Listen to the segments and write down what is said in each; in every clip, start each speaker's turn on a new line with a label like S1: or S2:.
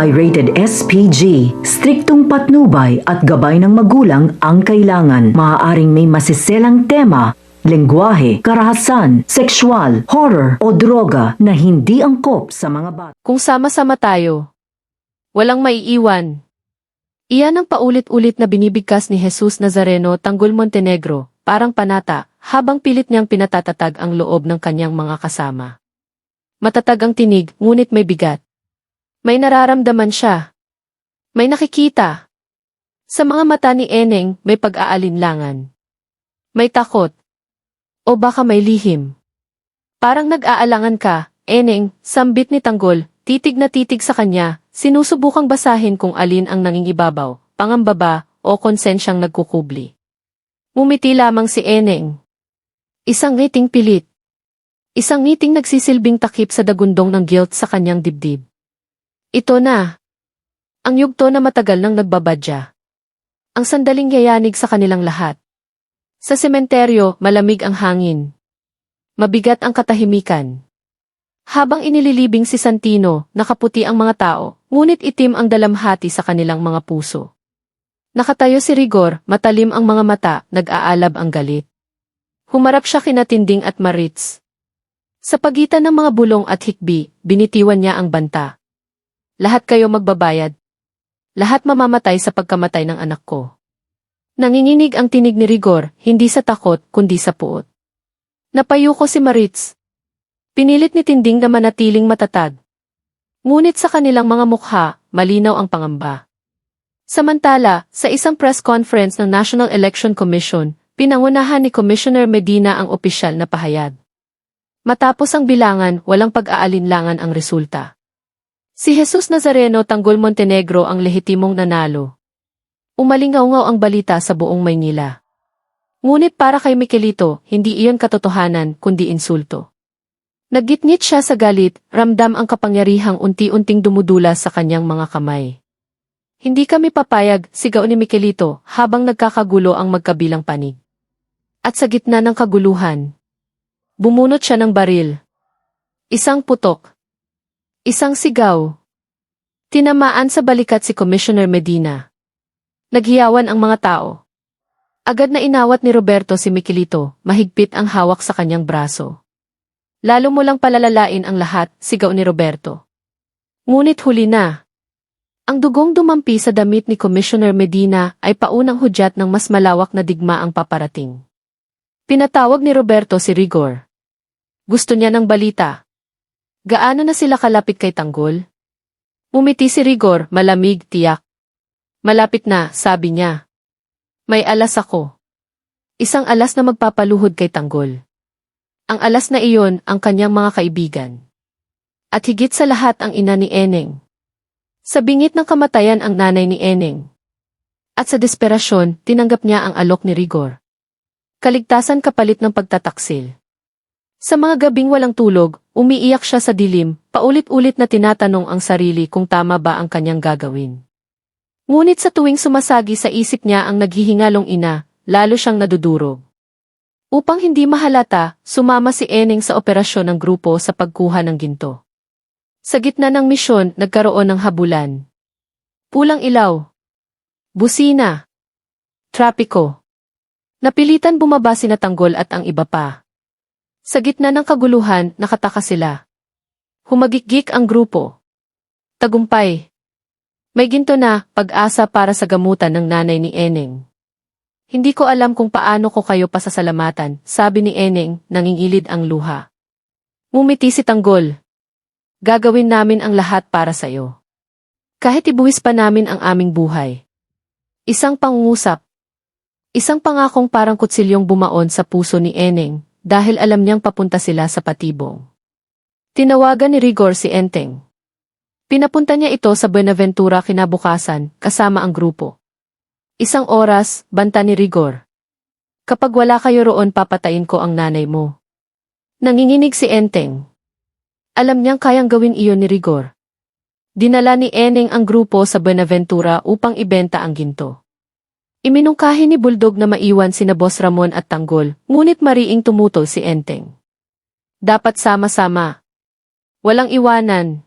S1: ay rated SPG. Striktong patnubay at gabay ng magulang ang kailangan. Maaaring may masiselang tema, lengguwahe, karahasan, sexual, horror o droga na hindi angkop sa mga bata.
S2: Kung sama-sama tayo, walang maiiwan. Iyan ang paulit-ulit na binibigkas ni Jesus Nazareno Tanggol Montenegro, parang panata, habang pilit niyang pinatatatag ang loob ng kanyang mga kasama. Matatag ang tinig, ngunit may bigat. May nararamdaman siya. May nakikita. Sa mga mata ni Eneng, may pag-aalinlangan. May takot. O baka may lihim. Parang nag-aalangan ka, Eneng, sambit ni Tanggol, titig na titig sa kanya, sinusubukang basahin kung alin ang nangingibabaw, pangambaba, o konsensyang nagkukubli. Ngumiti lamang si Eneng. Isang ngiting pilit. Isang ngiting nagsisilbing takip sa dagundong ng guilt sa kanyang dibdib. Ito na. Ang yugto na matagal nang nagbabadya. Ang sandaling yayanig sa kanilang lahat. Sa sementeryo, malamig ang hangin. Mabigat ang katahimikan. Habang inililibing si Santino, nakaputi ang mga tao, ngunit itim ang dalamhati sa kanilang mga puso. Nakatayo si Rigor, matalim ang mga mata, nag-aalab ang galit. Humarap siya kina Tinding at Maritz. Sa pagitan ng mga bulong at hikbi, binitiwan niya ang banta. Lahat kayo magbabayad. Lahat mamamatay sa pagkamatay ng anak ko. Nanginginig ang tinig ni Rigor, hindi sa takot, kundi sa puot. Napayuko si Maritz. Pinilit ni Tinding na manatiling matatag. Ngunit sa kanilang mga mukha, malinaw ang pangamba. Samantala, sa isang press conference ng National Election Commission, pinangunahan ni Commissioner Medina ang opisyal na pahayag. Matapos ang bilangan, walang pag-aalinlangan ang resulta. Si Jesus Nazareno Tanggol Montenegro ang lehitimong nanalo. Umalingaw-ngaw ang balita sa buong Maynila. Ngunit para kay Miguelito, hindi iyon katotohanan kundi insulto. Naggitngit siya sa galit, ramdam ang kapangyarihang unti-unting dumudula sa kanyang mga kamay. Hindi kami papayag, sigaw ni Miguelito habang nagkakagulo ang magkabilang panig. At sa gitna ng kaguluhan, bumunot siya ng baril. Isang putok. Isang sigaw. Tinamaan sa balikat si Commissioner Medina. Naghiyawan ang mga tao. Agad na inawat ni Roberto si Miguelito, mahigpit ang hawak sa kanyang braso. Lalo mo lang palalalain ang lahat, sigaw ni Roberto. Ngunit huli na. Ang dugong dumampi sa damit ni Commissioner Medina ay paunang hudyat ng mas malawak na digma ang paparating. Pinatawag ni Roberto si Rigor. Gusto niya ng balita. Gaano na sila kalapit kay Tanggol? Umiti si Rigor, malamig, tiyak. Malapit na, sabi niya. May alas ako. Isang alas na magpapaluhod kay Tanggol. Ang alas na iyon ang kanyang mga kaibigan. At higit sa lahat ang ina ni Eneng. Sa bingit ng kamatayan ang nanay ni Eneng. At sa desperasyon, tinanggap niya ang alok ni Rigor. Kaligtasan kapalit ng pagtataksil. Sa mga gabing walang tulog, umiiyak siya sa dilim, paulit-ulit na tinatanong ang sarili kung tama ba ang kanyang gagawin. Ngunit sa tuwing sumasagi sa isip niya ang naghihingalong ina, lalo siyang nadudurog. Upang hindi mahalata, sumama si Eneng sa operasyon ng grupo sa pagkuha ng ginto. Sa gitna ng misyon, nagkaroon ng habulan. Pulang ilaw. Busina. Trapiko. Napilitan bumaba sina Tanggol at ang iba pa. Sa gitna ng kaguluhan, nakataka sila. Humagikgik ang grupo. Tagumpay. May ginto na, pag-asa para sa gamutan ng nanay ni Eneng. Hindi ko alam kung paano ko kayo pasasalamatan, sabi ni Eneng, nangingilid ang luha. Ngumiti si Tanggol. Gagawin namin ang lahat para sa iyo. Kahit ibuwis pa namin ang aming buhay. Isang pangungusap. Isang pangakong parang kutsilyong bumaon sa puso ni Eneng, dahil alam niyang papunta sila sa patibong. Tinawagan ni Rigor si Enteng. Pinapunta niya ito sa Buenaventura kinabukasan, kasama ang grupo. Isang oras, banta ni Rigor. Kapag wala kayo roon papatayin ko ang nanay mo. Nanginginig si Enteng. Alam niyang kayang gawin iyon ni Rigor. Dinala ni Eneng ang grupo sa Buenaventura upang ibenta ang ginto. Iminungkahi ni Bulldog na maiwan sina Boss Ramon at Tanggol, ngunit mariing tumutol si Enteng. Dapat sama-sama. Walang iwanan.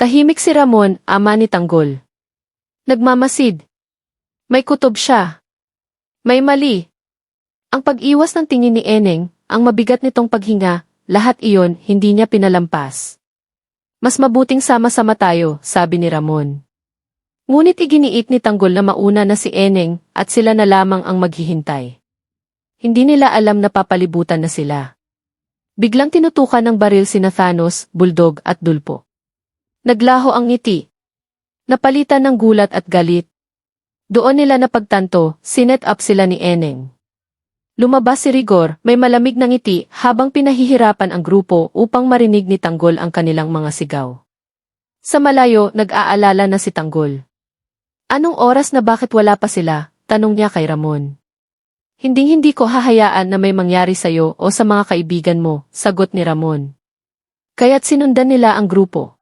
S2: Tahimik si Ramon, ama ni Tanggol. Nagmamasid. May kutob siya. May mali. Ang pag-iwas ng tingin ni Eneng, ang mabigat nitong paghinga, lahat iyon hindi niya pinalampas. Mas mabuting sama-sama tayo, sabi ni Ramon. Ngunit iginiit ni Tanggol na mauna na si Eneng at sila na lamang ang maghihintay. Hindi nila alam na papalibutan na sila. Biglang tinutukan ng baril sina Thanos, Bulldog at Dulpo. Naglaho ang ngiti. Napalitan ng gulat at galit. Doon nila napagtanto, sinet up sila ni Eneng. Lumabas si Rigor, may malamig na ngiti habang pinahihirapan ang grupo upang marinig ni Tanggol ang kanilang mga sigaw. Sa malayo, nag-aalala na si Tanggol. Anong oras na bakit wala pa sila? Tanong niya kay Ramon. Hinding-hindi ko hahayaan na may mangyari sa'yo o sa mga kaibigan mo, sagot ni Ramon. Kaya't sinundan nila ang grupo.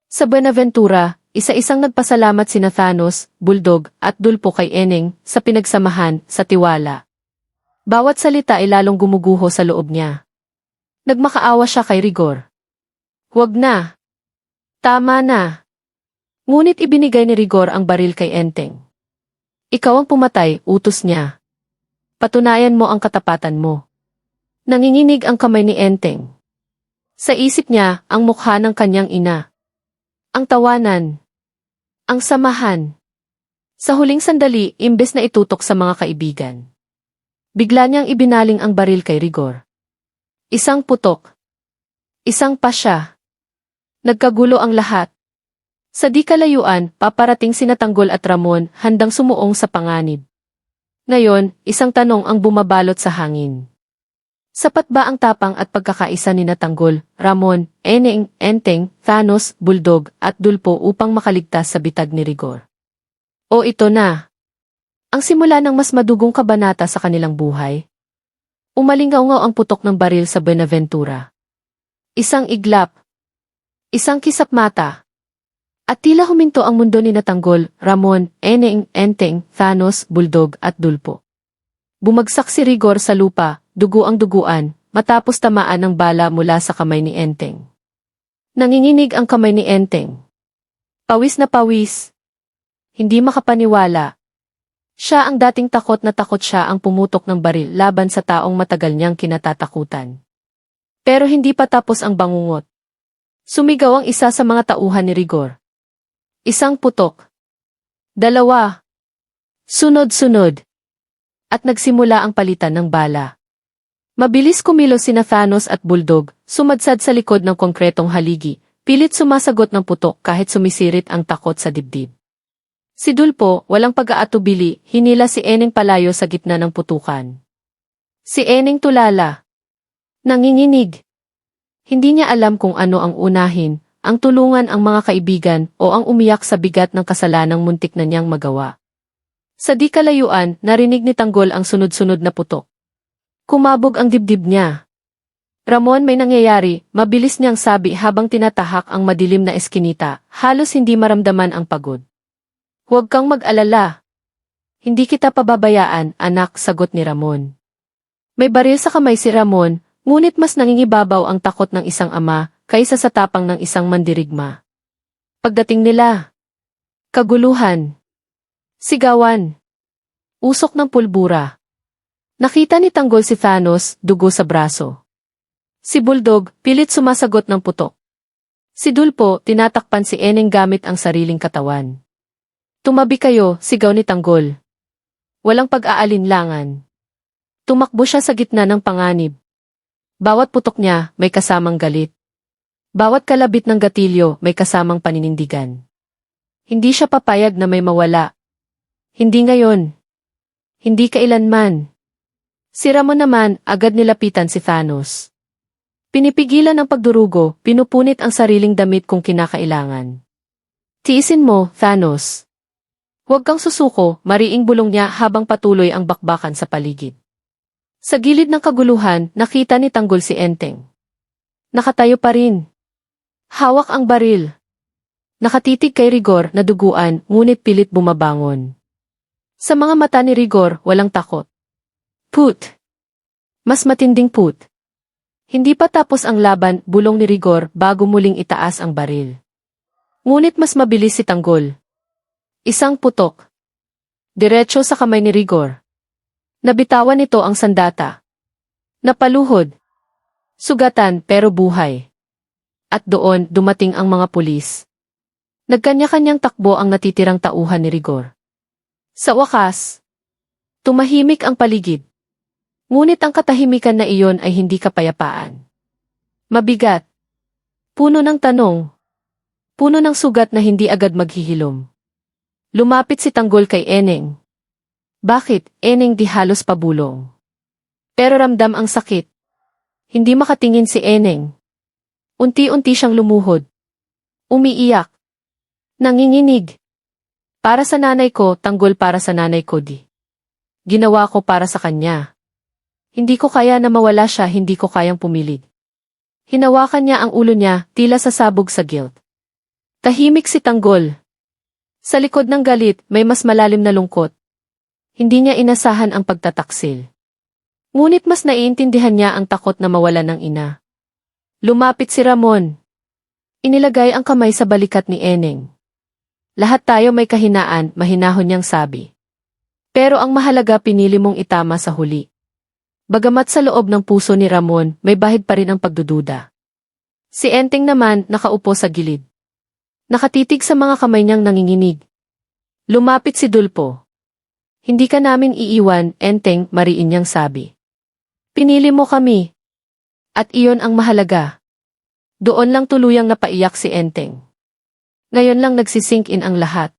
S2: Sa Buenaventura, isa-isang nagpasalamat sina Thanos, Bulldog at Dulpo kay Eneng sa pinagsamahan, sa tiwala. Bawat salita ay lalong gumuguho sa loob niya. Nagmakaawa siya kay Rigor. Huwag na. Tama na. Ngunit ibinigay ni Rigor ang baril kay Enteng. Ikaw ang pumatay, utos niya. Patunayan mo ang katapatan mo. Nanginginig ang kamay ni Enteng. Sa isip niya, ang mukha ng kanyang ina. Ang tawanan. Ang samahan. Sa huling sandali, imbes na itutok sa mga kaibigan. Bigla niyang ibinaling ang baril kay Rigor. Isang putok. Isang pasya. Nagkagulo ang lahat. Sa di kalayuan, paparating sina Tanggol at Ramon handang sumuong sa panganib. Ngayon, isang tanong ang bumabalot sa hangin. Sapat ba ang tapang at pagkakaisa ni Tanggol, Ramon, Eneng, Enteng, Thanos, Bulldog at Dulpo upang makaligtas sa bitag ni Rigor? O ito na. Ang simula ng mas madugong kabanata sa kanilang buhay. Umalingaw-ngaw ang putok ng baril sa Buenaventura. Isang iglap. Isang kisap mata. At tila huminto ang mundo ni Tanggol, Ramon, Eneng, Enteng, Thanos, Bulldog at Dulpo. Bumagsak si Rigor sa lupa, dugo ang duguan, matapos tamaan ng bala mula sa kamay ni Enteng. Nanginginig ang kamay ni Enteng. Pawis na pawis. Hindi makapaniwala. Siya ang dating takot na takot siya ang pumutok ng baril laban sa taong matagal niyang kinatatakutan. Pero hindi pa tapos ang bangungot. Sumigaw ang isa sa mga tauhan ni Rigor. Isang putok. Dalawa. Sunod-sunod. At nagsimula ang palitan ng bala. Mabilis kumilos sina Thanos at Bulldog, sumadsad sa likod ng konkretong haligi, pilit sumasagot ng putok kahit sumisirit ang takot sa dibdib. Si Dulpo, walang pag-aatubili, hinila si Eneng palayo sa gitna ng putukan. Si Eneng tulala. Nanginginig. Hindi niya alam kung ano ang unahin, ang tulungan ang mga kaibigan o ang umiyak sa bigat ng kasalanang muntik na niyang magawa. Sa di kalayuan, narinig ni Tanggol ang sunod-sunod na putok. Kumabog ang dibdib niya. Ramon, may nangyayari, mabilis niyang sabi habang tinatahak ang madilim na eskinita, halos hindi maramdaman ang pagod. Huwag kang mag-alala. Hindi kita pababayaan, anak, sagot ni Ramon. May baril sa kamay si Ramon, ngunit mas nangingibabaw ang takot ng isang ama kaysa sa tapang ng isang mandirigma. Pagdating nila, kaguluhan. Sigawan. Usok ng pulbura. Nakita ni Tanggol si Thanos, dugo sa braso. Si Bulldog, pilit sumasagot ng putok. Si Dulpo, tinatakpan si Eneng gamit ang sariling katawan. Tumabi kayo, sigaw ni Tanggol. Walang pag-aalinlangan. Tumakbo siya sa gitna ng panganib. Bawat putok niya, may kasamang galit. Bawat kalabit ng gatilyo, may kasamang paninindigan. Hindi siya papayag na may mawala. Hindi ngayon. Hindi kailanman. Si Ramon naman, agad nilapitan si Thanos. Pinipigilan ang pagdurugo, pinupunit ang sariling damit kung kinakailangan. Tiisin mo, Thanos. Huwag kang susuko, mariing bulong niya habang patuloy ang bakbakan sa paligid. Sa gilid ng kaguluhan, nakita ni Tanggol si Enteng. Nakatayo pa rin. Hawak ang baril. Nakatitig kay Rigor na duguan, ngunit pilit bumabangon. Sa mga mata ni Rigor, walang takot. Put. Mas matinding put. Hindi pa tapos ang laban, bulong ni Rigor bago muling itaas ang baril. Ngunit mas mabilis si Tanggol. Isang putok. Diretso sa kamay ni Rigor. Nabitawan nito ang sandata. Napaluhod. Sugatan pero buhay. At doon dumating ang mga pulis. Nagkanya-kanyang takbo ang natitirang tauhan ni Rigor. Sa wakas, tumahimik ang paligid. Ngunit ang katahimikan na iyon ay hindi kapayapaan. Mabigat. Puno ng tanong. Puno ng sugat na hindi agad maghihilom. Lumapit si Tanggol kay Eneng. Bakit, Eneng, di halos pabulong? Pero ramdam ang sakit. Hindi makatingin si Eneng. Unti-unti siyang lumuhod. Umiiyak. Nanginginig. Para sa nanay ko, Tanggol, para sa nanay ko di. Ginawa ko para sa kanya. Hindi ko kaya na mawala siya, hindi ko kayang pumilig. Hinawakan niya ang ulo niya, tila sasabog sa guilt. Tahimik si Tanggol. Sa likod ng galit, may mas malalim na lungkot. Hindi niya inasahan ang pagtataksil. Ngunit mas naiintindihan niya ang takot na mawalan ng ina. Lumapit si Ramon. Inilagay ang kamay sa balikat ni Eneng. Lahat tayo may kahinaan, mahinahon niyang sabi. Pero ang mahalaga, pinili mong itama sa huli. Bagamat sa loob ng puso ni Ramon, may bahid pa rin ang pagdududa. Si Enteng naman nakaupo sa gilid. Nakatitig sa mga kamay niyang nanginginig. Lumapit si Dulpo. Hindi ka namin iiwan, Enteng, mariin niyang sabi. Pinili mo kami. At iyon ang mahalaga. Doon lang tuluyang napaiyak si Enteng. Ngayon lang nagsisink in ang lahat.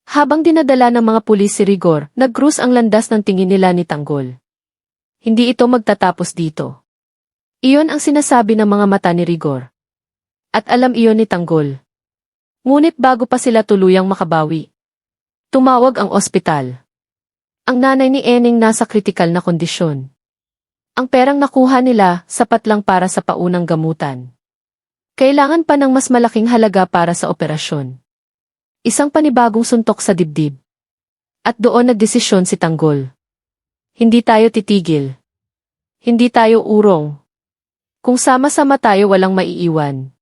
S2: Habang dinadala ng mga pulis si Rigor, nag-cruise ang landas ng tingin nila ni Tanggol. Hindi ito magtatapos dito. Iyon ang sinasabi ng mga mata ni Rigor. At alam iyon ni Tanggol. Ngunit bago pa sila tuluyang makabawi, tumawag ang ospital. Ang nanay ni Eneng nasa kritikal na kondisyon. Ang perang nakuha nila, sapat lang para sa paunang gamutan. Kailangan pa ng mas malaking halaga para sa operasyon. Isang panibagong suntok sa dibdib. At doon nagdesisyon si Tanggol. Hindi tayo titigil. Hindi tayo urong. Kung sama-sama tayo, walang maiiwan.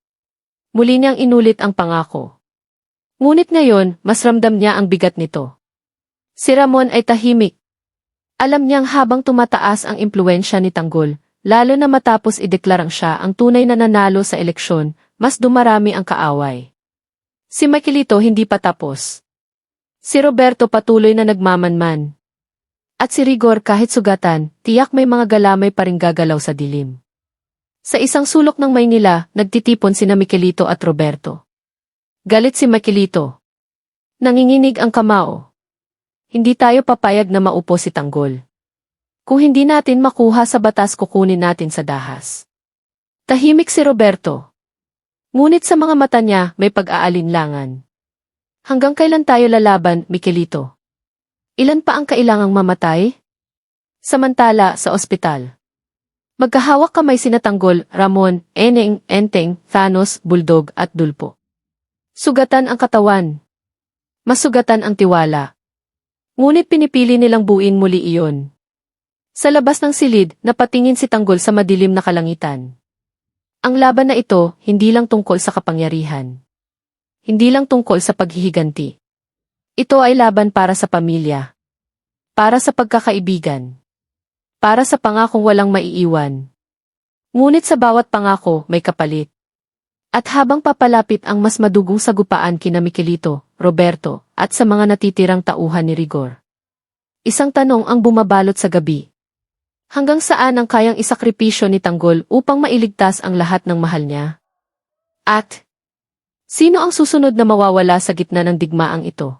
S2: Muli niyang inulit ang pangako. Ngunit ngayon, mas ramdam niya ang bigat nito. Si Ramon ay tahimik. Alam niyang habang tumataas ang impluwensya ni Tanggol, lalo na matapos ideklarang siya ang tunay na nanalo sa eleksyon, mas dumarami ang kaaway. Si Miguelito hindi pa tapos. Si Roberto patuloy na nagmamanman. At si Rigor kahit sugatan, tiyak may mga galamay pa ring gagalaw sa dilim. Sa isang sulok ng Maynila, nagtitipon sina Miguelito at Roberto. Galit si Miguelito. Nanginginig ang kamao. Hindi tayo papayag na maupo si Tanggol. Kung hindi natin makuha sa batas, kukunin natin sa dahas. Tahimik si Roberto. Ngunit sa mga mata niya, may pag-aalinlangan. Hanggang kailan tayo lalaban, Miguelito? Ilan pa ang kailangang mamatay? Samantala, sa ospital. Magkahawak kamay sina Tanggol, Ramon, Eneng, Enteng, Thanos, Bulldog at Dulpo. Sugatan ang katawan. Masugatan ang tiwala. Ngunit pinipili nilang buuin muli iyon. Sa labas ng silid, napatingin si Tanggol sa madilim na kalangitan. Ang laban na ito, hindi lang tungkol sa kapangyarihan. Hindi lang tungkol sa paghihiganti. Ito ay laban para sa pamilya. Para sa pagkakaibigan. Para sa pangakong walang maiiwan. Ngunit sa bawat pangako, may kapalit. At habang papalapit ang mas madugong sagupaan kina Miguelito, Roberto, at sa mga natitirang tauhan ni Rigor. Isang tanong ang bumabalot sa gabi. Hanggang saan ang kayang isakripisyo ni Tanggol upang mailigtas ang lahat ng mahal niya? At, sino ang susunod na mawawala sa gitna ng digmaang ito?